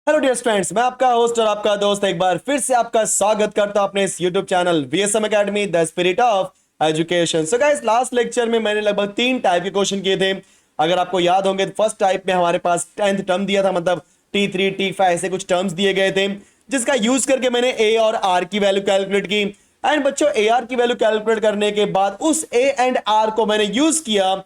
Hello dear students, मैं आपका host और आपका दोस्त एक बार फिर से आपका स्वागत करता हूं अपने इस YouTube channel VSM academy the spirit of education. So guys, last lecture में मैंने लगभग 3 टाइप के क्वेश्चन किए थे। अगर आपको याद होंगे तो फर्स्ट टाइप में हमारे पास 10th टर्म दिया था, मतलब T3 T5 ऐसे कुछ टर्म्स दिए गए थे, जिसका यूज करके मैंने ए और आर की वैल्यू कैलकुलेट की। एंड बच्चों, ए आर की वैल्यू कैलकुलेट करने के बाद उस ए एंड आर को मैंने यूज किया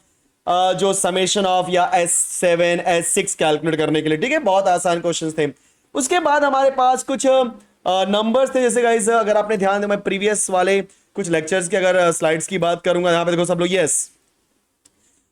जो समेशन ऑफ या S7 S6 कैलकुलेट करने के लिए। ठीक है, बहुत आसान क्वेश्चंस थे। उसके बाद हमारे पास कुछ नंबर्स थे, जैसे गाइस अगर आपने ध्यान दिया, मैं प्रीवियस वाले कुछ लेक्चर्स के अगर स्लाइड्स की बात करूंगा, यहां पे देखो सब लोग, यस।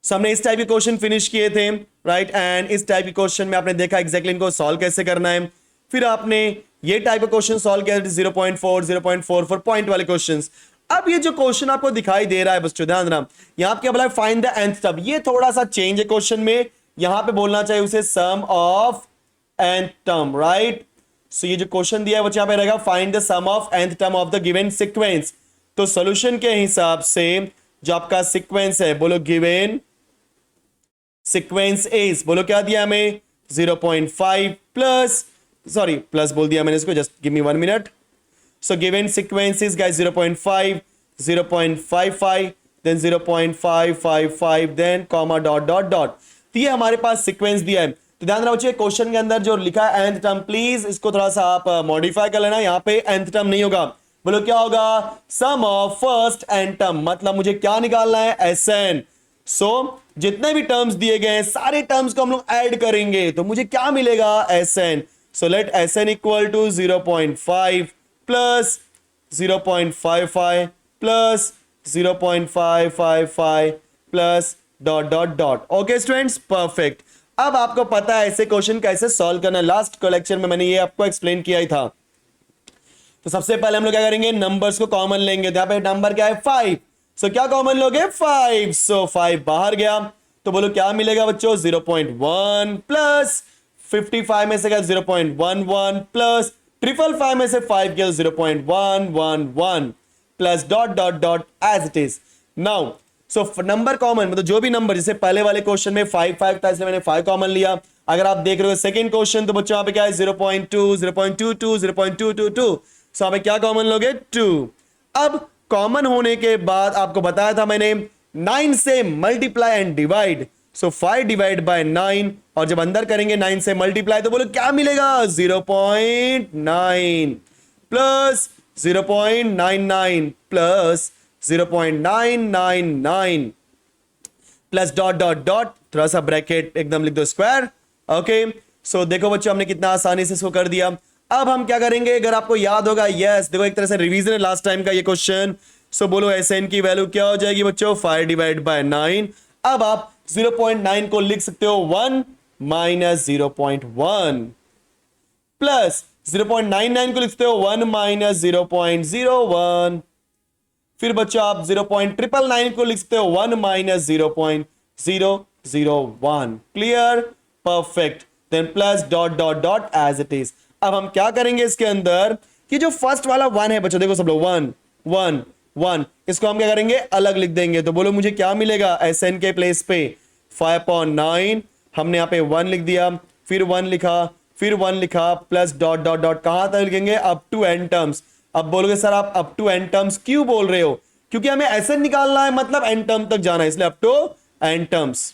सो हमने इस टाइप के क्वेश्चन फिनिश किए थे, राइट। एंड इस टाइप के क्वेश्चन में आपने देखा एग्जैक्टली इनको सॉल्व कैसे करना है। फिर आपने ये टाइप का क्वेश्चन सॉल्व किया 0.4 0.44 पॉइंट वाले क्वेश्चंस। अब ये जो क्वेश्चन आपको दिखाई दे रहा है बच्चों, ध्यान देना, यहां पे क्या बोला है, फाइंड द nth टर्म। ये थोड़ा सा चेंज है क्वेश्चन में, यहां पे बोलना चाहिए उसे sum of nth term, right. So ये जो क्वेश्चन दिया है वो यहां पे रहेगा find the sum of nth term of the given sequence. तो सॉल्यूशन के हिसाब से जो आपका सीक्वेंस है, बोलो गिवन सीक्वेंस इज, बोलो क्या दिया हमें, 0.5 प्लस, सॉरी प्लस बोल दिया मैंने इसको, just give me 1 minute. So given sequence is guys 0.5, 0.55, then 0.555, then comma dot dot dot। तो ये हमारे पास सीक्वेंस दिया है। तो ध्यान रखो बच्चों, क्वेश्चन के अंदर जो लिखा है nth टर्म, प्लीज इसको थोड़ा सा आप मॉडिफाई कर लेना। यहाँ पे nth टर्म नहीं होगा, बोलो क्या होगा, sum of first n term. मतलब मुझे क्या निकालना है, Sn। सो जितने भी टर्म्स दिए गए हैं सारे टर्म्स को हम लोग ऐड करेंगे, तो मुझे क्या मिलेगा, Sn। So let Sn equal to 0.5 plus 0.55 plus 0.555 plus dot dot dot. Okay students, perfect. अब आपको पता है ऐसे क्वेश्चन कैसे सॉल्व करना है। लास्ट लेक्चर में मैंने ये आपको एक्सप्लेन किया ही था। तो सबसे पहले हम लोग क्या करेंगे, नंबर्स को कॉमन लेंगे। यहां पे नंबर क्या है, 5। सो क्या कॉमन लोगे, 5। सो 5 बाहर गया, तो बोलो क्या मिलेगा बच्चों, 0.1 प्लस 55 में से क्या 0.11 प्लस 555 में से 5 किया 0.111 plus dot dot dot as it is. Now so number common, मतलब जो भी नंबर, जैसे पहले वाले क्वेश्चन में 5 5 था, इसलिए मैंने 5 कॉमन लिया। अगर आप देख रहे हो सेकंड क्वेश्चन, तो बच्चों यहाँ पे क्या है, 0.2 0.22 0.222। सो यहाँ पे क्या कॉमन लोगे, 2। अब कॉमन होने के बाद आपको बताया था मैंने 9 से multiply and divide. So 5 divide by 9, और जब अंदर करेंगे 9 से मल्टीप्लाई, तो बोलो क्या मिलेगा, 0.9 plus 0.99 plus 0.999 plus dot dot dot, थोड़ा सा ब्रैकेट एकदम लिख दो, स्क्वायर। ओके, सो देखो बच्चों, हमने कितना आसानी से इसको कर दिया। अब हम क्या करेंगे, अगर आपको याद होगा, यस देखो एक तरह से रिवीजन है लास्ट टाइम का ये क्वेश्चन। सो बोलो Sn की वैल्यू क्या हो जाएगी बच्चों, 5 डिवाइड बाय 9। अब आप 0.9 को लिख सकते हो 1 माइनस 0.1 प्लस 0.99 को लिख सकते हो 1 माइनस 0.01। फिर बच्चों आप 0.999 को लिख सकते हो 1 minus 0.001। Clear, perfect. Then plus dot dot dot as it is. अब हम क्या करेंगे इसके अंदर, कि जो फर्स्ट वाला 1 है बच्चों, देखो सब लोग 1 1 1, इसको हम क्या करेंगे, अलग लिख देंगे। तो बोलो मुझे क्या मिलेगा, Sn के प्लेस पे 5/9, हमने यहाँ पे 1 लिख दिया, फिर 1 लिखा, फिर 1 लिखा, प्लस डॉट डॉट डॉट, कहां तक लिखेंगे, अप टू n टर्म्स। अब बोलोगे सर आप अप टू n टर्म्स क्यों बोल रहे हो, क्योंकि हमें Sn निकालना है, मतलब n टर्म तक जाना है, इसलिए अप टू n टर्म्स।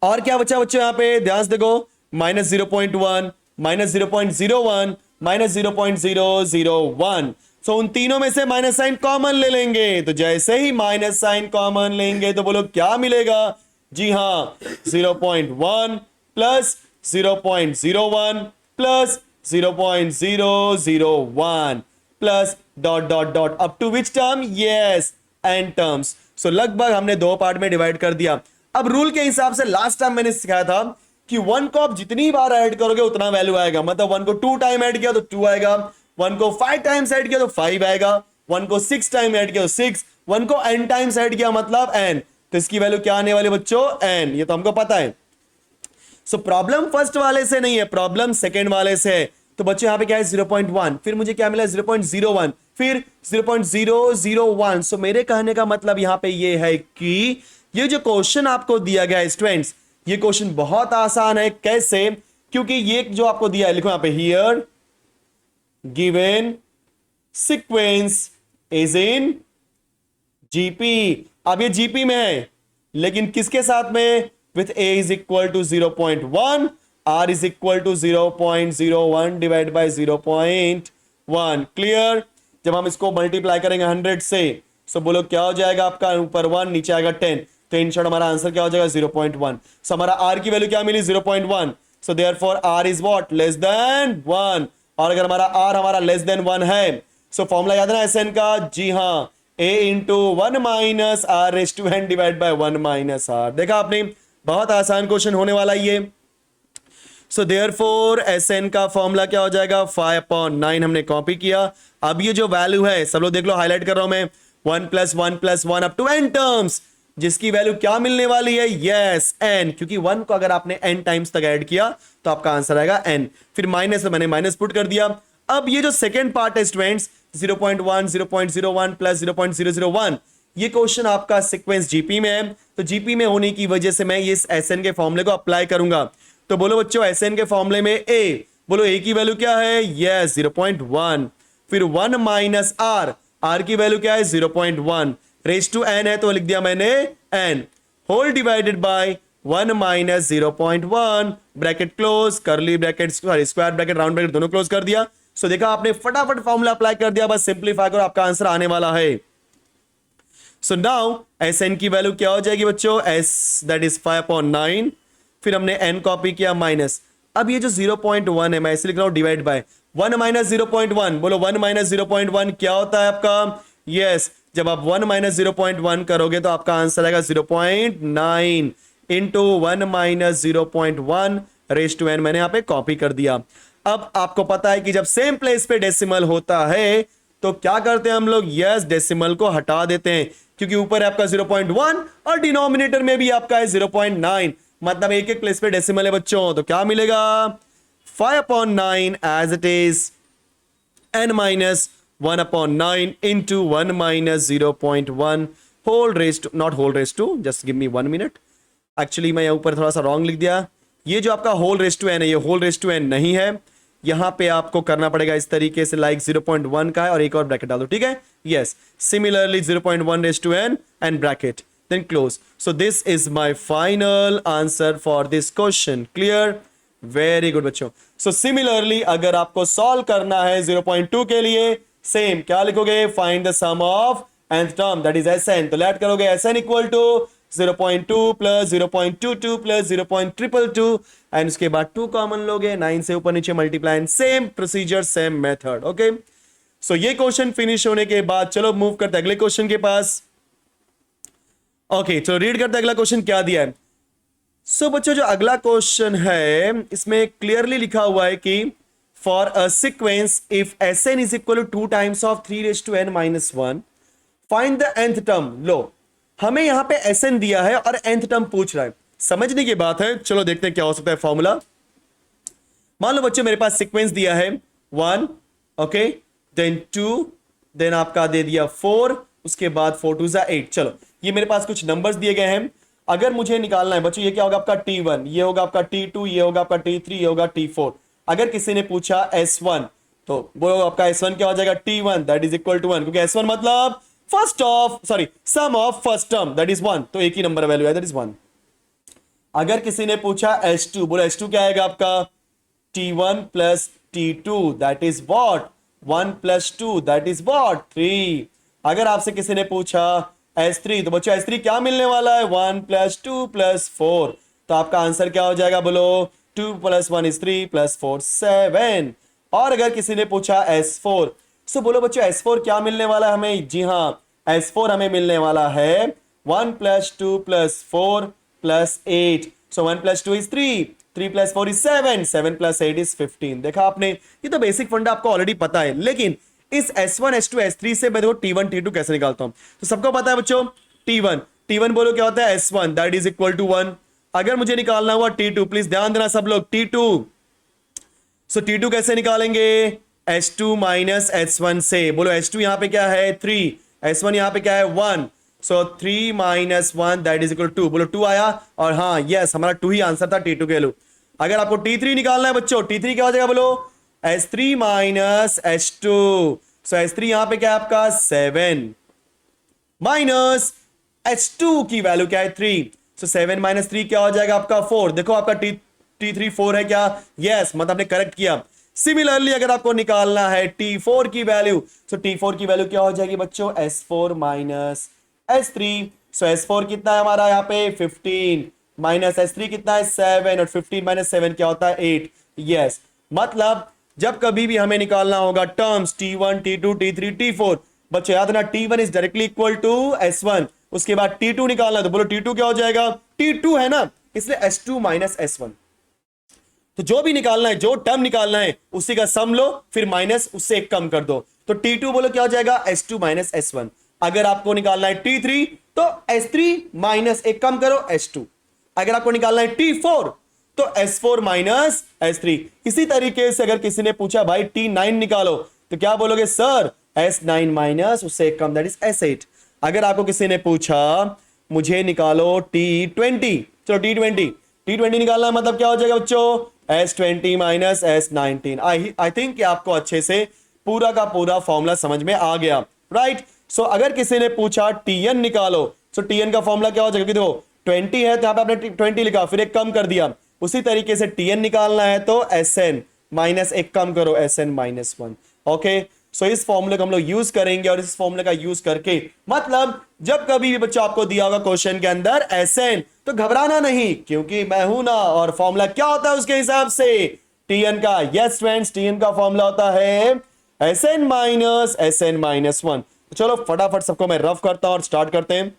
और क्या बच्चा बच्चों, यहाँ पे ध्यान से देखो, माइनस 0.1 माइनस 0.01 माइनस 0.001। सो उन तीनों में से माइनस साइन कॉमन ले लेंगे। तो जैसे ही माइनस साइन कॉमन लेंगे, तो बोलो क्या मिलेगा, जी हाँ 0.1 plus 0.01 plus 0.001 plus dot dot dot up to which term, yes n terms. So लगभग हमने 2 पार्ट में डिवाइड कर दिया। अब रूल के हिसाब से लास्ट टाइम मैंने सिखाया था कि 1 को आप जितनी बार ऐड करोगे उतना वैल्यू आएगा। मतलब 1 को 2 टाइम ऐड किया तो 2 आएगा, 1 को 5 टाइम्स ऐड किया तो 5 आएगा, 1 को 6 टाइम ऐड किया तो 6, 1 को n टाइम्स ऐड किया मतलब n। तो इसकी वैल्यू क्या आने वाली बच्चों, n। ये तो हमको पता है। सो प्रॉब्लम फर्स्ट वाले से नहीं है, प्रॉब्लम सेकेंड वाले से है। तो बच्चों यहाँ पे क्या है 0.1, फिर मुझे क्या मिला 0.01, फिर 0.001। सो मेरे कहने का मतलब यहाँ पे ये है कि ये जो क्वेश्चन आपको दिया गया है स्टूडेंट्स, ये क्वेश्चन बहुत आसान है। कैसे क्योंकि ये जो आपको दिया है, लिखो यहां पे here given sequence is in GP. अब ये जीपी में है, लेकिन किसके साथ में? With a is equal to 0.1, r is equal to 0.01 divide by 0.1। Clear? जब हम इसको मल्टीप्लाई करेंगे 100 से, सो बोलो क्या हो जाएगा आपका? ऊपर 1 नीचे आएगा 10, तो इन शॉर्ट हमारा आंसर क्या हो जाएगा? 0.1। सो हमारा r की वैल्यू क्या मिली? 0.1। So therefore r is what? Less than 1। और अगर हमारा r हमारा लेस देन 1 है, सो फॉर्मूला याद है ना SN का? जी हाँ, a into 1 minus r raise to n divide by 1 minus r. देखा आपने, बहुत आसान क्वेश्चन होने वाला ये। सो देयरफॉर SN का फॉर्मूला क्या हो जाएगा? 5/9 हमने कॉपी किया। अब ये जो वैल्यू है, सब लोग देख लो, हाईलाइट कर रहा हूं मैं, 1 + 1 + 1 अप टू n टर्म्स, जिसकी वैल्यू क्या मिलने वाली है? यस n, क्योंकि 1 को अगर आपने n टाइम्स तक ऐड किया तो आपका आंसर आएगा n। फिर माइनस, मैंने माइनस पुट कर दिया। अब ये जो सेकेंड पार्ट है स्टूडेंट्स, 0.1, 0.01 प्लस 0.001, ये क्वेश्चन आपका सीक्वेंस जीपी में है, तो जीपी में होने की वजह से मैं इस एसएन के फॉर्मूले को अप्लाई करूंगा। तो बोलो बच्चों, एसएन के फॉर्मूले में ए, बोलो ए की वैल्यू क्या है? यस 0.1। फिर 1 माइनस आर, आर की वैल्यू क्या है? 0.1। रेस टू एन है तो लिख दिया मैंने n, whole divided by 1 minus 0.1, bracket close, curly bracket, sorry square bracket, round bracket दोनों क्लोज कर दिया। सो देखा आपने, फटाफट फॉर्मूला अप्लाई कर दिया, बस सिंपलीफाई करो, आपका आंसर आने वाला है। सो नाउ एस एन की वैल्यू क्या हो जाएगी बच्चों? S that is 5/9। फिर हमने एन कॉपी किया माइनस। अब ये जो 0.1 है, मैं ऐसे लिख रहा हूं डिवाइड बाय 1 माइनस 0.1। बोलो 1 माइनस 0.1 क्या होता है आपका? यस, जब आप 1 माइनस 0.1 करोगे तो आपका आंसर आएगा 0.9 into 1 minus 0.1 raise to n, मैंने यहां पे कॉपी कर दिया। अब आपको पता है कि जब सेम प्लेस पे डेसिमल होता है तो क्या करते हैं हम लोग? यस, डेसिमल को हटा देते हैं, क्योंकि ऊपर है आपका 0.1 और डिनोमिनेटर में भी आपका है 0.9, मतलब एक एक प्लेस पे डेसिमल है बच्चों। तो क्या मिलेगा? 5/9 as it is n minus 1/9 into 1 minus 0.1 whole raise to, not whole raise to, just give me 1 minute. Actually मैं ऊपर थोड़ा सा रॉन्ग लिख दिया। ये जो आपका होल रेस टू एन है, ये होल रेस टू एन नहीं है, यहां पे आपको करना पड़ेगा इस तरीके से, लाइक 0.1 का है और एक और ब्रैकेट डाल दो, ठीक है? Yes, similarly 0.1 raise to N and bracket, then close. So this is my final answer for this question. Clear? Very good बच्चों। सो सिमिलरली अगर आपको सॉल्व करना है 0.2 के लिए, सेम क्या लिखोगे? Find the sum of nth term, that is Sn। तो लेट करोगे Sn equal to 0.2 plus 0.22 plus 0.222 and उसके बाद 2 कॉमन लोगे, 9 से ऊपर नीचे multiply, and same procedure, same method. Okay, so ये क्वेश्चन फिनिश होने के बाद चलो मूव करते हैं अगले क्वेश्चन के पास। ओके, चलो रीड करते हैं अगला क्वेश्चन क्या दिया है। सो बच्चों, जो अगला क्वेश्चन है इसमें क्लियरली लिखा हुआ है कि for a sequence if Sn is equal to 2 times of 3n-1 find the nth term. लो, हमें यहां पे Sn दिया है और nth टर्म पूछ रहा है, समझने की बात है। चलो देखते हैं क्या हो सकता है फॉर्मूला। मान लो बच्चों मेरे पास सीक्वेंस दिया है 1, ओके, देन 2, देन आपका दे दिया 4, उसके बाद 4 2 8। चलो ये मेरे पास कुछ नंबर्स दिए गए हैं, अगर मुझे निकालना है बच्चों, ये क्या होगा आपका T1, ये होगा आपका T2, ये होगा आपका T3, ये होगा T4। अगर किसी ने पूछा S1, तो वो आपका S1 क्या हो जाएगा? T1 that is equal to 1, क्योंकि S1 मतलब first of, sorry sum of first term, that is 1, तो एक ही नंबर वैल्यू है, दैट इज 1। अगर किसी ने पूछा S2, बोलो S2 क्या आएगा आपका? T1 plus T2 that is what? 1 plus 2 that is what? 3। अगर आपसे किसी ने पूछा S3, तो बच्चों S3 क्या मिलने वाला है? 1 प्लस 2 प्लस 4, तो आपका आंसर क्या हो जाएगा? बोलो 2 + 1 = 3 + 4 7। और अगर किसी ने पूछा S4, सो बोलो बच्चों S4 क्या मिलने वाला है हमें? जी हाँ, S4 हमें मिलने वाला है 1 + 2 + 4 + 8। सो 1 + 2 = 3, 3 + 4 = 7, 7 + 8 = 15। देखा आपने, ये तो बेसिक फंडा आपको ऑलरेडी पता है, लेकिन इस S1 S2 S3 से मैं देखो T1 T2 कैसे निकालता हूं। तो सबको पता है बच्चों T1 बोलो क्या होता है? S1 that is equal to 1। अगर मुझे निकालना हुआ T2, प्लीज ध्यान देना सब लोग, T2, सो T2 कैसे निकालेंगे? S2 माइनस S1 से। बोलो S2 यहां पे क्या है? 3, S1 यहां पे क्या है? 1, सो 3 - 1 दैट इज इक्वल टू 2। बोलो 2 आया, और हाँ यस, हमारा 2 ही आंसर था T2 के लिए। अगर आपको T3 निकालना है बच्चों, T3 क्या हो जाएगा बोलो, S3 माइनस H2। सो S3 यहां पे क्या है आपका 7 माइनस H2 की वैल्यू क्या है 3। सो 7 माइनस 3 क्या हो जाएगा आपका 4। देखो आपका T3 4 है क्या, यस, मतलब आपने करेक्ट किया। सिमिलरली अगर आपको निकालना है T4 की वैल्यू, सो T4 की वैल्यू क्या हो जाएगी बच्चों, S4 माइनस S3। सो S4 कितना है हमारा यहाँ पे 15 माइनस S3 कितना है 7, और 15 माइनस 7 क्या होता है 8। यस, मतलब जब कभी भी हमें निकालना होगा terms T1 T2 T3 T4, बच्चों याद रखना T1 is directly equal to S1, उसके बाद T2 निकालना, तो बोलो T2 क्या हो जाएगा, T2 है ना, इसलिए S2 माइनस S1। तो जो भी निकालना है, जो टर्म निकालना है उसी का सम लो, फिर माइनस उससे एक कम कर दो। तो T2 बोलो क्या हो जाएगा S2 माइनस S1। अगर आपको निकालना है T3 तो S3 माइनस एक कम करो S2। अगर आपको निकालना है T4 तो S4 माइनस S3। इसी तरीके से अगर किसी ने पूछा भाई T9 निकालो, तो क्या बोलोगे सर S9 माइनस उससे एक कम, दैट इज S8। अगर आपको किसी ने पूछा मुझे निकालो T20, चलो T20 निकालना है, मतलब क्या हो जाएगा बच्चों S20 minus S19। I think कि आपको अच्छे से पूरा का पूरा फॉर्मूला समझ में आ गया, राइट। सो अगर किसी ने पूछा Tn निकालो, सो Tn का फॉर्मूला क्या हो जाएगा, कि देखो 20 है तो यहां पे आपने 20 लिखा, फिर एक कम कर दिया। उसी तरीके से Tn निकालना है तो Sn माइनस एक कम करो Sn माइनस 1। ओके, सो इस फॉर्मूले को हम लोग यूज करेंगे, और इस फॉर्मूले का यूज करके मतलब जब कभी भी बच्चों आपको दिया होगा क्वेश्चन के अंदर Sn, तो घबराना नहीं, क्योंकि मैं हूं ना, और फॉर्मूला क्या होता है उसके हिसाब से Tn का। यस फ्रेंड्स, Tn का फॉर्मूला होता है Sn माइनस Sn माइनस 1। तो चलो फटाफट सबको मैं रफ करता हूं और स्टार्ट करते हैं।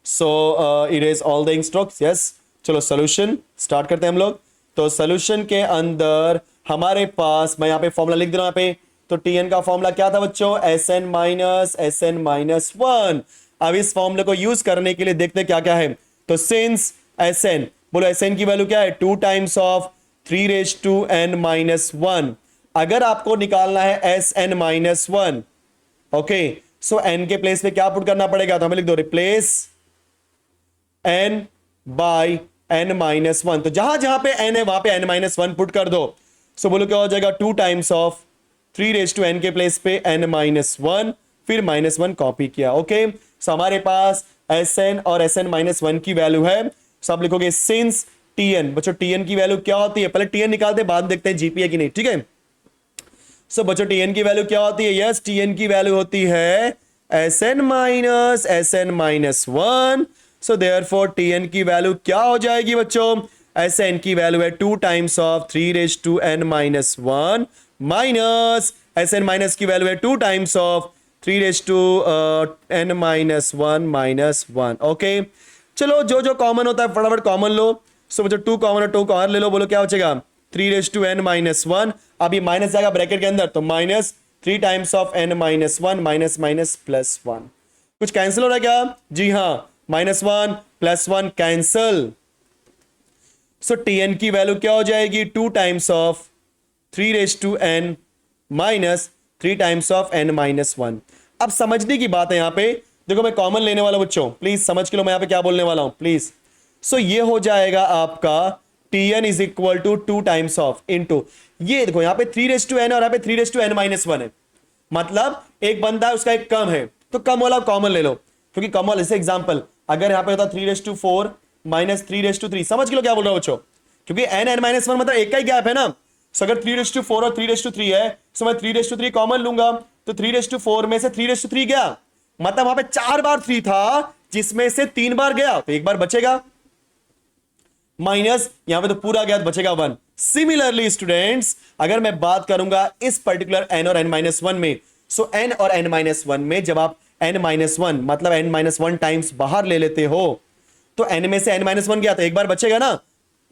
So erase all the instructs, yes. चलो सोल्यूशन स्टार्ट करते हैं हम लोग। तो सोल्यूशन के अंदर हमारे पास, मैं यहाँ पे फॉर्मूला लिख दे रहा हूं यहाँ पे। तो Tn का फॉर्मूला क्या था बच्चों, Sn माइनस 1। अब इस फॉर्मूले को यूज करने के लिए देखते हैं क्या क्या है। तो सिंस Sn, बोलो Sn की वैल्यू क्या है 2 times of 3 raise to n minus 1। अगर आपको निकालना है Sn minus 1, okay, so n के प्लेस पे क्या पुट करना पड़ेगा, तो हमें लिख दो replace n by n minus 1। तो जहां जहां पे n है वहां पे n माइनस 1 पुट कर दो। सो बोलो क्या हो जाएगा 2 times of 3 raise to n के प्लेस पे n माइनस 1, फिर माइनस 1 कॉपी किया। ओके, सो हमारे पास Sn और Sn माइनस 1 की वैल्यू है। सो आप लिखोगे सिंस Tn, बच्चों Tn की वैल्यू क्या होती है, पहले Tn निकालते बाद देखते हैं जीपी है कि नहीं, ठीक है। सो बच्चों Tn की वैल्यू क्या होती है, यस Tn की वैल्यू होती है Sn minus 1। So therefore Tn की वैल्यू क्या हो जाएगी बच्चों, Sn की वैल्यू है 2 times of 3 raise to n minus 1 minus Sn minus की वैल्यू है 2 times of 3 raise to n minus 1 minus 1। Okay, चलो जो जो कॉमन होता है फटाफट कॉमन लो। सो बच्चों 2 कॉमन और 2 कॉमन ले लो, बोलो क्या हो जाएगा 3 रेज टू n माइनस 1। अब ये माइनस जाएगा ब्रैकेट के अंदर, तो minus 3 times of n minus 1 minus minus plus 1। कुछ कैंसिल हो रहा है क्या, जी हाँ, minus 1 plus 1 cancel. So Tn की वैल्यू क्या हो जाएगी 2 times of 3 raise to n minus 3 times of n minus 1। अब समझने की बात है यहां पे, देखो मैं कॉमन लेने वाला बच्चों, प्लीज समझ के लो मैं यहां पे क्या बोलने वाला हूं प्लीज। सो ये हो जाएगा आपका Tn is equal to 2 times of into, ये देखो यहां पे 3 रेज टू n और यहां पे 3 रेज टू n माइनस 1 है, मतलब एक बंदा है उसका एक कम है, तो कम वाला कॉमन ले लो, क्योंकि कम वाला, जैसे एग्जांपल अगर यहां पे होता 3 raise to 4 minus 3 raise to 3, समझ के लो क्या बोल रहा हूं बच्चों, क्योंकि n माइनस 1 मतलब एक का ही गैप है ना। सो अगर 3 रेज टू 4 और 3 रेज टू 3 है, सो मैं 3 रेज टू 3 कॉमन लूंगा, तो 3 रेज टू 4 में से 3 रेज टू 3 गया, मतलब वहां पे 4 बार 3 था जिसमें से 3 बार गया, तो एक बार बचेगा, माइनस यहां पे तो पूरा गया तो बचेगा 1। सिमिलरली स्टूडेंट्स, अगर मैं बात करूंगा इस पर्टिकुलर n और n माइनस 1 में, सो n और n माइनस 1 में जब आप n माइनस 1 मतलब n माइनस 1 टाइम्स बाहर ले लेते हो, तो n में से n माइनस 1 गया तो एक बार बचेगा ना,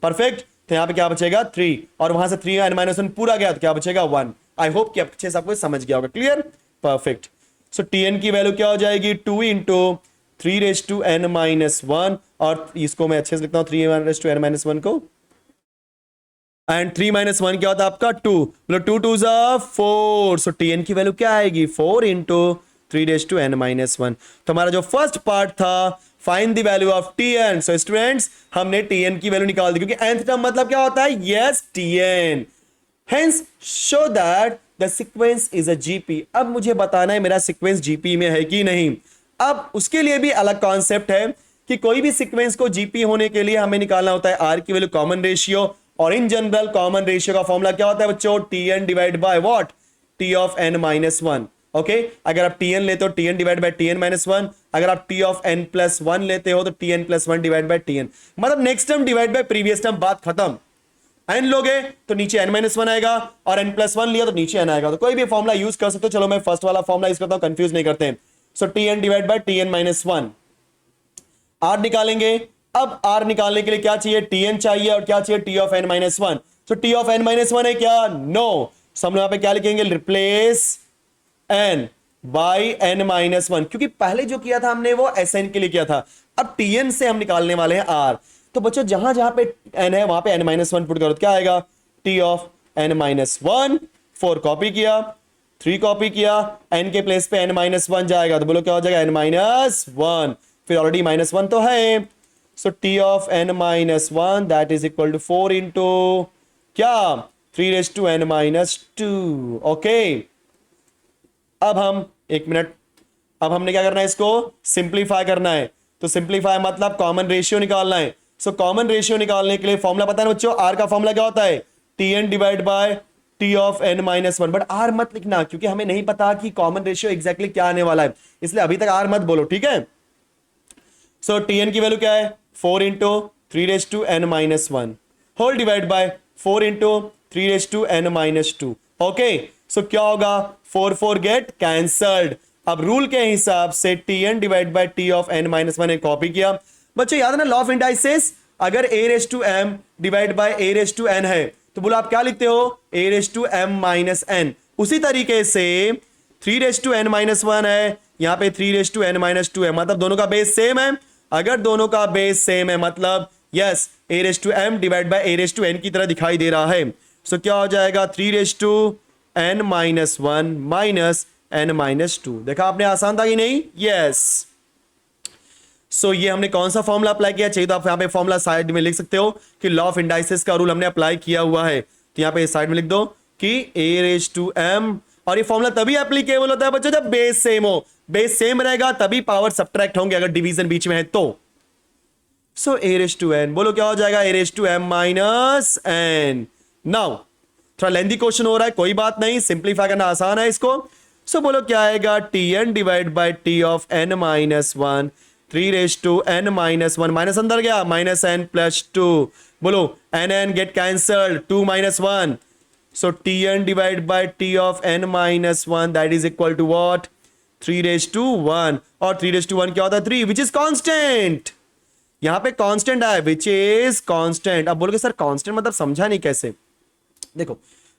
परफेक्ट। तो यहां पे क्या बचेगा 3, और वहां से 3 n माइनस 1 पूरा गया तो क्या बचेगा 1। आई होप कि अच्छे से आपको समझ गया होगा, क्लियर, परफेक्ट। सो Tn की वैल्यू क्या हो जाएगी 2 into 3 raise to n minus 1, और इसको मैं अच्छे से लिखता हूं 3 रेज टू n माइनस 1 को, एंड 3 माइनस 1 क्या होता है आपका 2, मतलब 2 2 जा 4। सो Tn की वैल्यू क्या आएगी 4 इंटू 3n-1। तो हमारा जो फर्स्ट पार्ट था find the value of tn। So students हमने tn की वैल्यू निकाल दी, क्योंकि nth टर्म मतलब क्या होता है, yes tn। Hence show that the sequence is a GP. अब मुझे बताना है मेरा सीक्वेंस जीपी में है कि नहीं। अब उसके लिए भी अलग कॉन्सेप्ट है कि कोई भी सीक्वेंस को जीपी होने के लिए हमें निकालना होता है आर की वैल्यू, कॉमन रेशियो। और इन जनरल कॉमन रेशियो का फॉर्मूला क्या होता है बच्चों, tn divide by what, t of n-1। Okay, अगर आप tn लेते हो tn डिवाइड बाय tn-1, अगर आप t ऑफ n+1 लेते हो तो tn+1 डिवाइड बाय tn। मतलब next term divide by previous term, बात खत्म। n लोगे तो नीचे n-1 आएगा, और n+1 लिया तो नीचे n आएगा। तो कोई भी फॉर्मूला यूज कर सकते हो। चलो मैं फर्स्ट वाला फॉर्मूला यूज करता हूं, कंफ्यूज नहीं करते हैं। सो tn divide bye tn-1, r निकालेंगे। अब r निकालने के लिए क्या चाहिए, tn चाहिए, और क्या चाहिए, t ऑफ n-1। तो t ऑफ n-1 है क्या, नो। हम लोग यहां पे क्या लिखेंगे, रिप्लेस n बाई n-1, क्योंकि पहले जो किया था हमने वो sn के लिए किया था। अब tn से हम निकालने वाले हैं r। तो बच्चों जहां जहां पे n है वहां पे n-1 पुट करो तो क्या आएगा, t ऑफ n-1। 4 कॉपी किया, 3 कॉपी किया, n के प्लेस पे n-1 जाएगा, तो बोलो क्या हो जाएगा, n-1। फिर ऑलरेडी -1 तो है। सो t of n-1 that is equal to 4 into क्या, 3n-2। ओके, अब हम एक मिनट, अब हमने क्या करना है, इसको सिंप्लीफाई करना है। तो सिंप्लीफाई मतलब कॉमन रेशियो निकालना है। सो कॉमन रेशियो निकालने के लिए फॉर्मूला पता है ना बच्चों, आर का फॉर्मूला क्या होता है, tn divide by t of n-1। But r मत लिखना, क्योंकि हमें नहीं पता कि कॉमन रेशियो एग्जैक्टली क्या आने वाला है, इसलिए अभी तक आर मत बोलो, ठीक है। सो tn की वैल्यू क्या है, 4 into 3n-1 whole divide by 4 into 3n-2। Okay, so क्या होगा, 4 गेट कैंसल्ड। अब रूल के हिसाब से tn divide by t of n-1 ने कॉपी किया। बच्चों याद है ना लॉ ऑफ इंडाइसिस, अगर a⁻m डिवाइड बाय a⁻n है तो बोलो आप क्या लिखते हो, a⁻m-n। उसी तरीके से 3n-1 है, यहां पे 3n-2 है, मतलब दोनों का बेस सेम है। अगर दोनों का बेस सेम है मतलब yes a⁻m divide by a⁻n की तरह दिखाई दे रहा है। सो क्या हो जाएगा, 3n-1 माइनस n-2। देखा आपने, आसान था कि नहीं, यस। सो ये हमने कौन सा फॉर्मूला अप्लाई किया, चाहिए तो आप यहाँ पे फॉर्मूला साइड में लिख सकते हो कि लॉ ऑफ इंडाइसिस का रूल हमने अप्लाई किया हुआ है। तो यहाँ पे साइड में लिख दो कि a⁻m, और ये फॉर्मूला तभी एप्लीकेबल होता है बच्चों जब बेस सेम हो। बेस सेम रहेगा तभी पावर सब्ट्रैक्ट होंगे, अगर डिवीजन बीच में है तो। सो a⁻n, बोलो क्या हो जाएगा, a⁻m-n। नाउ थोड़ा लेंथी क्वेश्चन हो रहा है, कोई बात नहीं, सिंप्लीफाई करना आसान है इसको। सो बोलो क्या आएगा, tn divide by t of n-1, 3n-1 minus अंदर गया, -n+2। बोलो n get cancelled, 2 - 1। So tn divide by t of n-1 that is equal to what, 3/1। और 3/1 क्या होता है, 3, विच इज कांस्टेंट। यहां पे कांस्टेंट आया, विच इज कांस्टेंट। अब बोलोगे सर कांस्टेंट मतलब समझा नहीं कैसे। देखो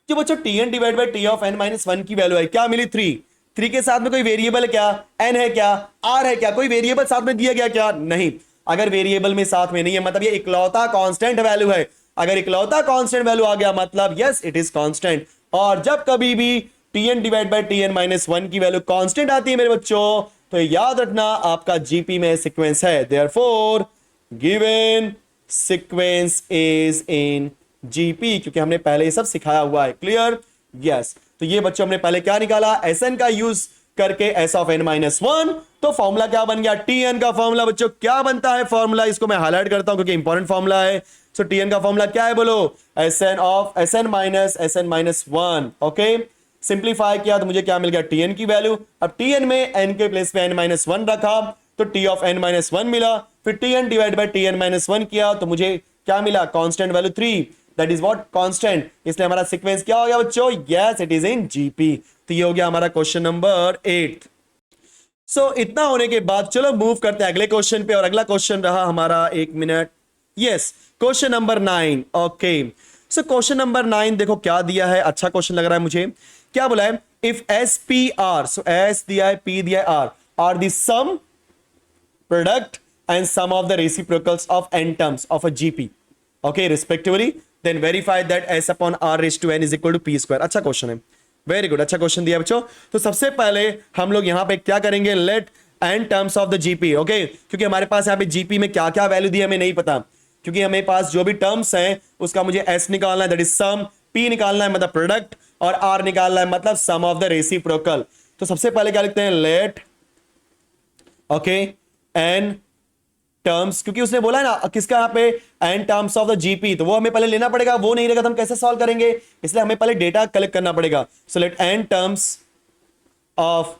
जो बच्चों tn divide by t of n-1 की वैल्यू है, क्या मिली, 3 के साथ में कोई वेरिएबल है क्या, n है क्या, r है क्या, कोई वेरिएबल साथ में दिया गया क्या, नहीं। अगर वेरिएबल में साथ में नहीं है मतलब ये इकलौता कांस्टेंट वैल्यू है। अगर इकलौता कांस्टेंट वैल्यू आ गया मतलब यस इट इज कांस्टेंट। और जब कभी भी tn डिवाइड बाय tn-1 की वैल्यू कांस्टेंट आती है मेरे बच्चों, तो याद रखना आपका जीपी में सीक्वेंस है। Therefore given sequence is in GP, क्योंकि हमने पहले ये सब सिखाया हुआ है। Clear, yes. तो ये बच्चों हमने पहले क्या निकाला, Sn का यूज करके s ऑफ n-1। तो फॉर्मूला क्या बन गया, tn का फॉर्मूला बच्चों क्या बनता है, फॉर्मूला इसको मैं हाईलाइट करता हूं क्योंकि इंपॉर्टेंट फॉर्मूला है। सो tn का फॉर्मूला क्या है, बोलो Sn of Sn minus Sn-1। Okay, simplify किया तो मुझे क्या मिल गया, tn की वैल्यू। अब tn में n के प्लेस पे n-1 रखा तो t ऑफ n-1 मिला। फिर tn डिवाइड बाय tn-1 किया तो मुझे क्या मिला, constant value 3, that is what, constant. इसलिए हमारा सीक्वेंस क्या हो गया बच्चों, yes it is in GP. तो ये हो गया हमारा क्वेश्चन नंबर 8। सो इतना होने के बाद चलो मूव करते हैं अगले क्वेश्चन पे। और अगला क्वेश्चन रहा हमारा, एक minute, yes, question number 9। Okay, so question number 9 देखो क्या दिया है, अच्छा क्वेश्चन लग रहा है मुझे। क्या बोला है, if s p r, so s दिया है, पी दिया है, are the sum product and sum of the reciprocals of n terms of a GP, okay, respectively, then verify that s upon r raised to n is equal to p square। अच्छा question है, very good, अच्छा question दिया बच्चों। तो सबसे पहले हम लोग यहाँ पे क्या करेंगे, let n terms of the GP, okay, क्योंकि हमारे पास यहाँ पे जीपी में क्या क्या वैल्यू दी हमें नहीं पता, क्योंकि हमें पास जो भी टर्म्स हैं उसका मुझे एस निकालना है, दैट इज सम, पी निकालना है मतलब प्रोडक्ट, और आर निकालना है मतलब सम ऑफ द रेसिप्रोकल। तो सबसे पहले क्या लिखते हैं, लेट, ओके, एन टर्म्स, क्योंकि उसने बोला है ना किसका यहाँ पे, n terms of the GP, तो वो हमें पहले लेना पड़ेगा, वो नहीं रहेगा तो हम कैसे सॉल्व करेंगे, इसलिए हमें पहले डेटा कलेक्ट करना पड़ेगा। So let n terms of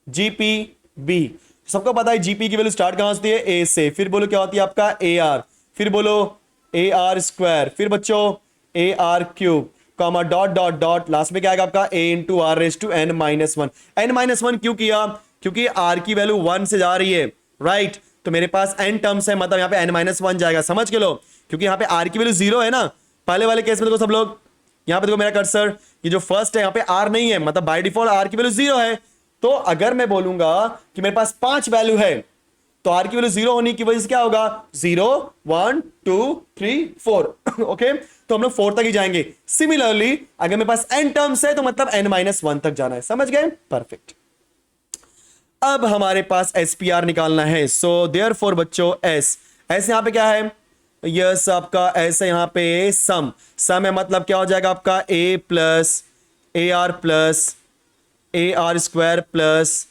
GP be, सबको पता है जीपी की वैल्यू स्टार्ट कहां होती है, ए से, फिर बोलो क्या होती है आपका ए आर, फिर बोलो ए आर स्क्वायर, फिर बच्चों A R cube, comma dot dot dot, last में क्या आएगा आपका A into are raise to N minus one. N minus one क्यों किया, क्योंकि आर की वैल्यू 1 से जा रही है, राइट, तो मेरे पास एन टर्म्स है, मतलब यहाँ पे एन माइनस वन जाएगा, समझ के लो, क्योंकि यहाँ पे आर की वैल्यू 0 है ना, पहले वाले केस में देखो सब लोग, यहाँ पे देखो मेरा कर्सर, ये जो फर्स्ट है यहाँ पे आर नहीं है, मतलब बाय डिफॉल्ट आर की वैल्यू 0 है। तो अगर मैं बोलूंगा कि मेरे पास 5 वैल्यू है, तो आर की वैल्यू 0 होने की वजह से क्या होगा, 0 1 2 3 4 ओके, तो हम लोग 4 तक ही जाएंगे। सिमिलरली अगर मेरे पास n टर्म्स है तो मतलब n माइनस 1 तक जाना है, समझ गए, परफेक्ट। अब हमारे पास एसपीआर निकालना है, सो देयरफॉर बच्चों एस यहां पे क्या है, यस आपका एस है यहाँ पे सम, सम है मतलब क्या हो जाएगा आपका A plus A are square plus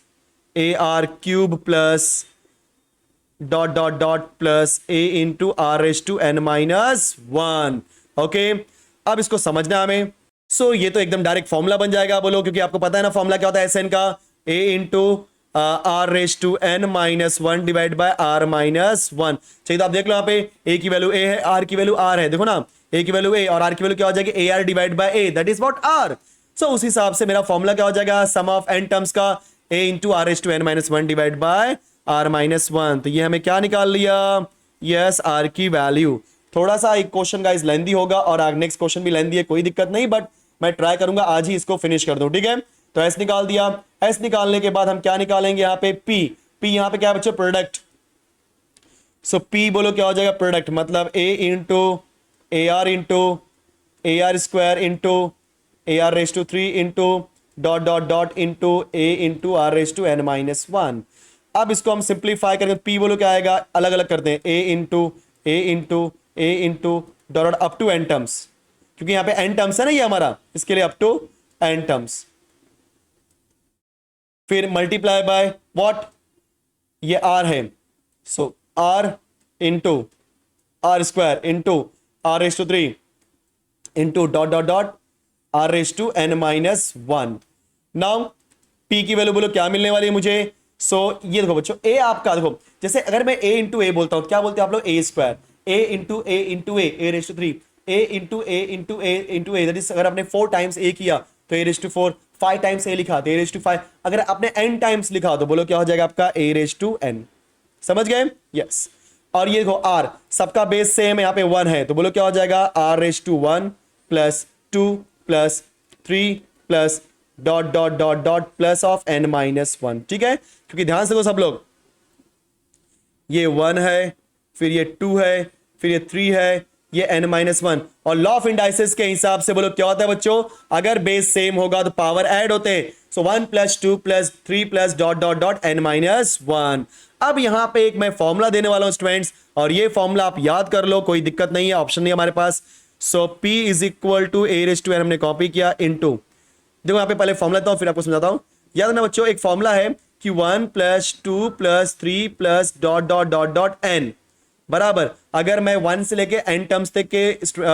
A R cube plus dot dot dot plus A into R S to N minus one, okay. अब इसको समझना हमें, सो ये तो एकदम डायरेक्ट फॉर्मूला बन जाएगा, बोलो, क्योंकि आपको पता है ना फॉर्मूला क्या होता है एस एन का, A into R raise to N minus one divide by are minus one. चाहिए तो आप देख लो यहाँ पे ए की वैल्यू ए है, आर की वैल्यू आर है, देखो ना ए की वैल्यू ए और आर की वैल्यू क्या हो जाएगी, A R divide by A, that is what R. So उस हिसाब से मेरा फॉर्मूला क्या हो जाएगा, सम ऑफ एन टर्म्स का A into R raise to N minus one divide by are minus one. तो ये हमें क्या निकाल लिया, यस आर की वैल्यू। थोड़ा सा एक क्वेश्चन गाइस लेंदी होगा और नेक्स्ट क्वेश्चन भी लेंदी है, कोई दिक्कत नहीं, बट मैं ट्राई करूंगा आज ही इसको फिनिश कर दूं, ठीक है। तो एस निकाल दिया, एस निकालने के बाद हम क्या निकालेंगे यहाँ पे, पी, पी यहाँ पे क्या है बच्चों, प्रोडक्ट। सो पी बोलो क्या हो जाएगा, प्रोडक्ट, मतलब A into A are square into A R raise to 3 into dot dot dot into A into R raise to N minus one. अब इसको हम सिंप्लीफाई करके पी बोलो क्या आएगा, अलग अलग करते हैं, A into dot dot up to N terms, क्योंकि यहाँ पे एन टर्म्स है ना ये हमारा, इसके लिए अप टू एन टर्म्स, फिर मल्टीप्लाई बाय व्हाट, ये आर है, so R into R square into R raise to 3 into dot dot dot R raise to N minus one. Now P की वैल्यू बोलो क्या मिलने वाली है मुझे, सो ये देखो बच्चों ए आपका, देखो जैसे अगर मैं ए इंटू ए बोलता हूं, क्या बोलते हैं आप लोग, A square, A into A raise to 3, A into A that is, अगर आपने 4 टाइम्स ए किया तो A raise to 4, 5 times A लिखा तो ए रेस टू 5, अगर आपने n टाइम्स लिखा तो बोलो क्या हो जाएगा आपका ए रेस टू n, समझ गए, यस। और ये देखो आर, सबका बेस सेम है, यहाँ पे 1 है, तो बोलो क्या हो जाएगा, r raise to 1 plus 2 plus 3 plus dot dot dot dot plus of n minus one, ठीक है। क्योंकि ध्यान से देखो सब लोग, ये 1 है, फिर ये 2 है, फिर ये 3 है, ये n माइनस वन, और लॉ ऑफ इंडाइसेस के हिसाब से बोलो क्या होता है बच्चों, अगर बेस सेम होगा तो पावर ऐड होते हैं, सो 1 plus 2 plus 3 plus dot dot dot n minus one. अब यहां पे एक मैं फॉर्मूला देने वाला हूं स्टूडेंट्स, और ये फॉर्मूला आप याद कर लो, कोई दिक्कत नहीं है, ऑप्शन नहीं है हमारे पास। So p is equal to a raise to n, हमने कॉपी किया, इनटू, देखो यहाँ पे पहले फॉर्मूला देता हूं फिर आपको समझाता हूं। याद रखना बच्चों, एक फॉर्मूला है कि 1 plus 2 plus 3 plus dot dot dot dot n बराबर, अगर मैं 1 से लेके n टर्म्स तक के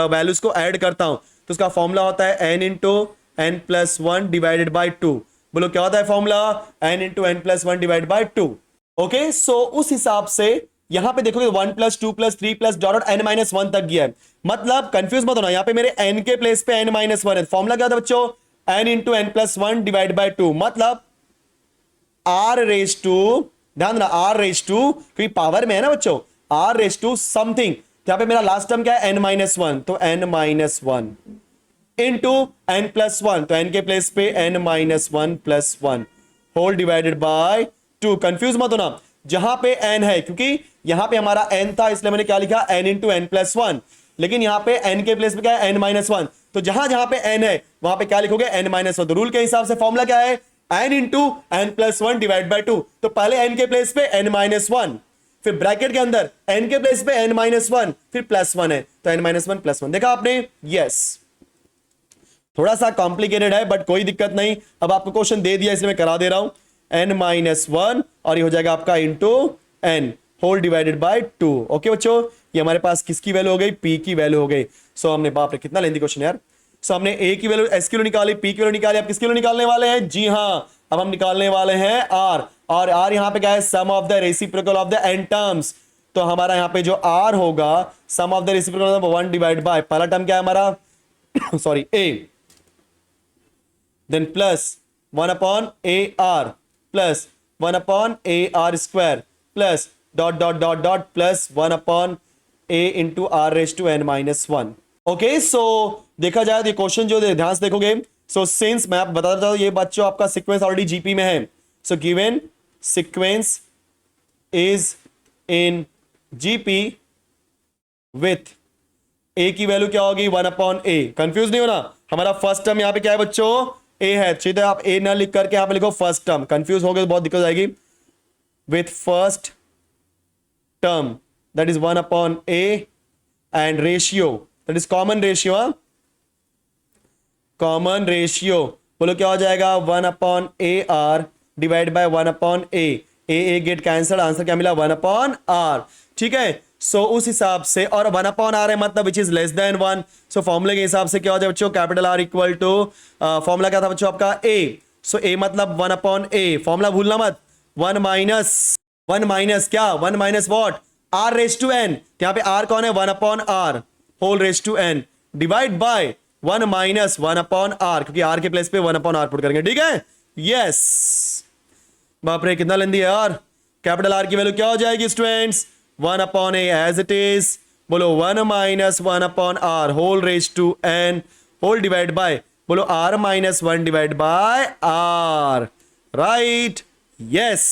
वैल्यूज को ऐड करता हूं तो उसका फॉर्मूला होता है n into N plus one divided by 2। बोलो क्या होता है formula, n into N plus one divide by 2, okay. So उस हिसाब से यहां पे देखोगे 1 plus 2 plus 3 plus dot dot n minus one तक गया है, मतलब कंफ्यूज मत होना, यहाँ पे मेरे n के प्लेस पे n माइनस वन है, फॉर्मूला क्या होता है बच्चों, n into N plus one divide by 2, मतलब r रेस टू, ध्यान देना r रेस टू, क्योंकि पावर में है ना बच्चों, r रेस टू समथिंग, यहाँ पे मेरा लास्ट टर्म क्या है n माइनस वन, तो n minus one into N plus one, तो n के प्लेस पे n minus one plus one whole divided by 2। Confuse मत होना, जहां पे n है, क्योंकि यहां पे हमारा n था इसलिए मैंने क्या लिखा n into N plus one, लेकिन यहाँ पे n के प्लेस पे क्या है, n-1। तो जहां जहां पे n है वहां पे क्या लिखोगे, n-1। तो रूल के हिसाब से फॉर्मूला क्या है, n into n+1 divide by 2। तो पहले n के प्लेस पे n-1, फिर ब्रैकेट के अंदर n के प्लेस पे n-1, फिर +1 है, तो n-1 +1। देखा आपने, यस। थोड़ा सा कॉम्प्लिकेटेड है बट कोई दिक्कत नहीं, अब आपको क्वेश्चन दे दिया इसलिए मैं करा दे रहा हूं। n-1 और ये हो जाएगा आपका into n whole divided by 2। Okay बच्चों, ये हमारे पास किसकी वैल्यू हो गई, p की वैल्यू हो गई। सो हमने, बाप रे कितना लेंदी क्वेश्चन यार। सो हमने a की वैल्यू, s की वैल्यू निकाली, p की वैल्यू निकाली। अब किसकी वैल्यू निकालने वाले हैं, जी हाँ, अब हम निकालने वाले हैं r। और r यहाँ पे क्या है, sum of the reciprocal of the n terms. तो हमारा यहाँ पे जो r होगा, sum of the reciprocal of 1 divide by, पहला टर्म क्या है हमारा sorry a, then plus 1 upon AR plus 1 upon AR square plus dot dot dot dot plus 1 upon A into R raised to n minus 1। Okay, सो देखा जाए तो question जो ध्यान से देखोगे, सो सिंस मैं आप बता देता हूं, ये बच्चों आपका सीक्वेंस ऑलरेडी जीपी में है। So given sequence is in GP with A की वैल्यू क्या होगी, 1 अपॉन ए। कंफ्यूज नहीं होना, हमारा फर्स्ट टर्म यहाँ पे क्या है बच्चों, ए है। सीधे आप ए ना लिख करके यहाँ पे लिखो फर्स्ट टर्म, कंफ्यूज हो गए तो बहुत दिक्कत आएगी। With first term that is 1 upon A and ratio that is common ratio, common ratio बोलो क्या हो जाएगा, 1 upon a R divide by 1 upon A get cancel, answer क्या मिला, 1 अपॉन आर। ठीक है, सो उस हिसाब से, और 1 अपॉन आर है मतलब विच इज लेस देन 1। सो फॉर्मूले के हिसाब से क्या हो जाए बच्चों, capital r equal to, formula क्या था बच्चों आपका ए। सो ए मतलब 1 अपॉन ए, फॉर्मूला भूलना मत, 1 माइनस क्या, 1 minus what, r raise to n. यहाँ पे आर कौन है, 1 upon are whole raise to n divide by 1 minus 1 upon r, क्योंकि आर के प्लेस पे 1 अपॉन आर पुट करेंगे। ठीक है, यस। बाप रे कितना लेंदी है यार। कैपिटल आर की वैल्यू क्या हो जाएगी students, 1 upon A as it is, बोलो 1 minus 1 upon are whole raise to N whole divide by, बोलो R minus 1 divide by R, right, yes.